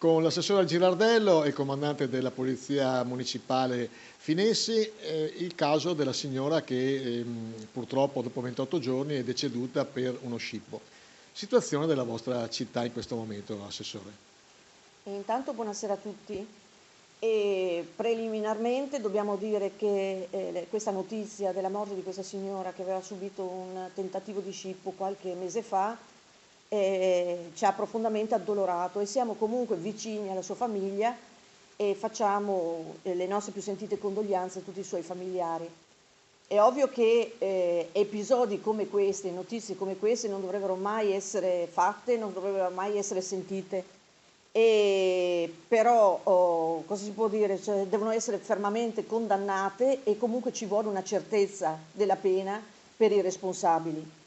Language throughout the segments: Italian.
con l'assessore Girardello e il comandante della Polizia Municipale Finessi, il caso della signora che purtroppo dopo 28 giorni è deceduta per uno scippo. Situazione della vostra città in questo momento, Assessore. Intanto buonasera a tutti. E preliminarmente dobbiamo dire che questa notizia della morte di questa signora che aveva subito un tentativo di scippo qualche mese fa ci ha profondamente addolorato e siamo comunque vicini alla sua famiglia e facciamo le nostre più sentite condoglianze a tutti i suoi familiari. È ovvio che episodi come questi, notizie come queste non dovrebbero mai essere fatte, non dovrebbero mai essere sentite. Però cosa si può dire? Cioè, devono essere fermamente condannate e comunque ci vuole una certezza della pena per i responsabili.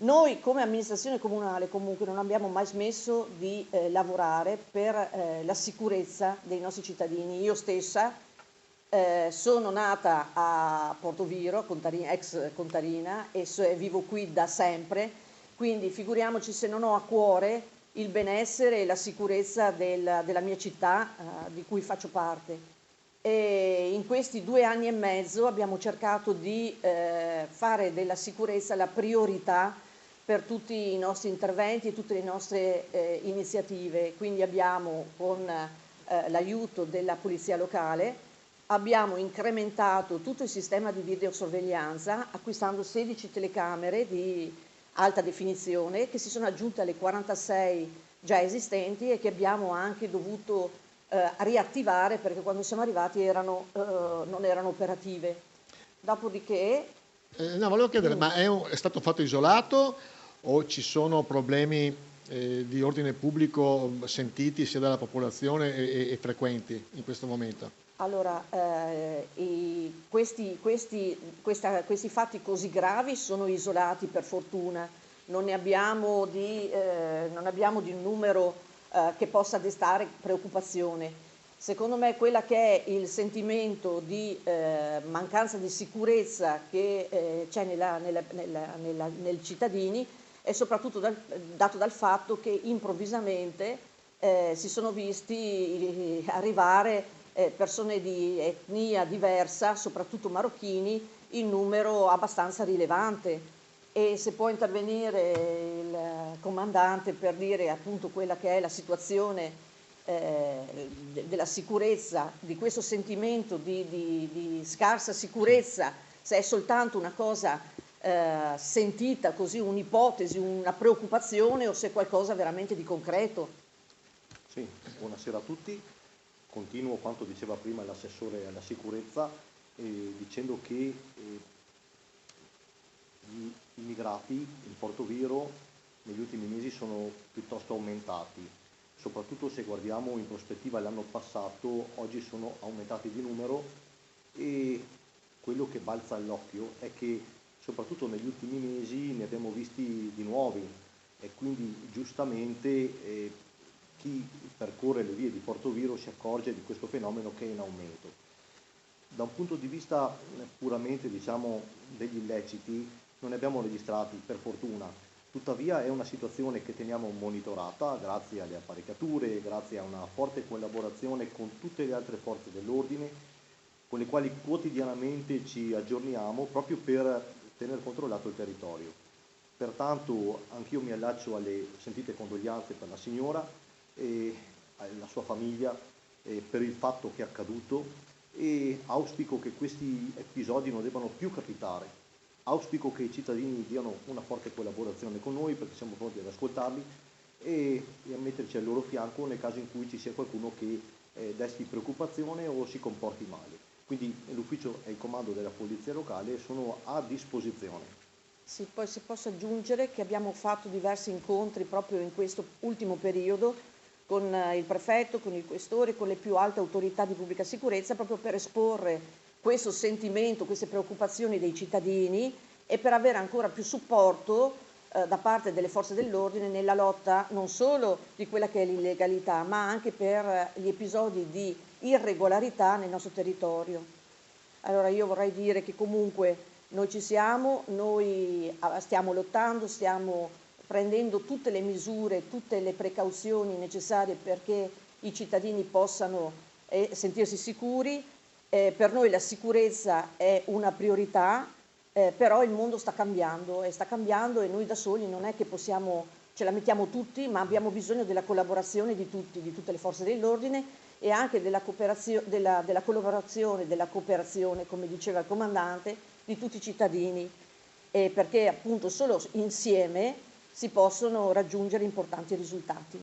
Noi come amministrazione comunale comunque non abbiamo mai smesso di lavorare per la sicurezza dei nostri cittadini. Io stessa sono nata a Portoviro, ex Contarina, e vivo qui da sempre, quindi figuriamoci se non ho a cuore il benessere e la sicurezza della mia città di cui faccio parte. E in questi 2 anni e mezzo abbiamo cercato di fare della sicurezza la priorità per tutti i nostri interventi e tutte le nostre iniziative. Quindi abbiamo, con l'aiuto della polizia locale, abbiamo incrementato tutto il sistema di videosorveglianza acquistando 16 telecamere di alta definizione che si sono aggiunte alle 46 già esistenti e che abbiamo anche dovuto riattivare perché quando siamo arrivati non erano operative. Dopodiché, No, volevo chiedere, ma è stato fatto isolato o ci sono problemi di ordine pubblico sentiti sia dalla popolazione e frequenti in questo momento? allora, questi fatti così gravi sono isolati per fortuna, non abbiamo di un numero che possa destare preoccupazione. Secondo me quella che è il sentimento di mancanza di sicurezza che c'è nei cittadini è soprattutto dato dal fatto che improvvisamente si sono visti arrivare persone di etnia diversa, soprattutto marocchini, in numero abbastanza rilevante. E se può intervenire il comandante per dire appunto quella che è la situazione della sicurezza, di questo sentimento di scarsa sicurezza, se è soltanto una cosa sentita così, un'ipotesi, una preoccupazione o se è qualcosa veramente di concreto. Sì, buonasera a tutti. Continuo quanto diceva prima l'assessore alla sicurezza, dicendo che gli immigrati in Portoviro negli ultimi mesi sono piuttosto aumentati, soprattutto se guardiamo in prospettiva l'anno passato, oggi sono aumentati di numero e quello che balza all'occhio è che soprattutto negli ultimi mesi ne abbiamo visti di nuovi e quindi giustamente chi percorre le vie di Portoviro si accorge di questo fenomeno che è in aumento. Da un punto di vista puramente diciamo, degli illeciti non ne abbiamo registrati per fortuna, tuttavia è una situazione che teniamo monitorata grazie alle apparecchiature, grazie a una forte collaborazione con tutte le altre forze dell'ordine con le quali quotidianamente ci aggiorniamo proprio per tenere controllato il territorio. Pertanto anch'io mi allaccio alle sentite condoglianze per la signora e alla sua famiglia per il fatto che è accaduto e auspico che questi episodi non debbano più capitare. Auspico che i cittadini diano una forte collaborazione con noi perché siamo pronti ad ascoltarli e a metterci al loro fianco nel caso in cui ci sia qualcuno che desti preoccupazione o si comporti male. Quindi l'ufficio e il comando della polizia locale sono a disposizione. Sì, poi se posso aggiungere che abbiamo fatto diversi incontri proprio in questo ultimo periodo con il prefetto, con il questore, con le più alte autorità di pubblica sicurezza, proprio per esporre questo sentimento, queste preoccupazioni dei cittadini e per avere ancora più supporto da parte delle forze dell'ordine nella lotta non solo di quella che è l'illegalità, ma anche per gli episodi di irregolarità nel nostro territorio. Allora io vorrei dire che comunque noi ci siamo, noi stiamo lottando, stiamo prendendo tutte le misure, tutte le precauzioni necessarie perché i cittadini possano sentirsi sicuri. Per noi la sicurezza è una priorità, però il mondo sta cambiando e noi da soli non è che ce la mettiamo tutti, ma abbiamo bisogno della collaborazione di tutti, di tutte le forze dell'ordine e anche della collaborazione, della cooperazione, come diceva il comandante, di tutti i cittadini, perché appunto solo insieme si possono raggiungere importanti risultati.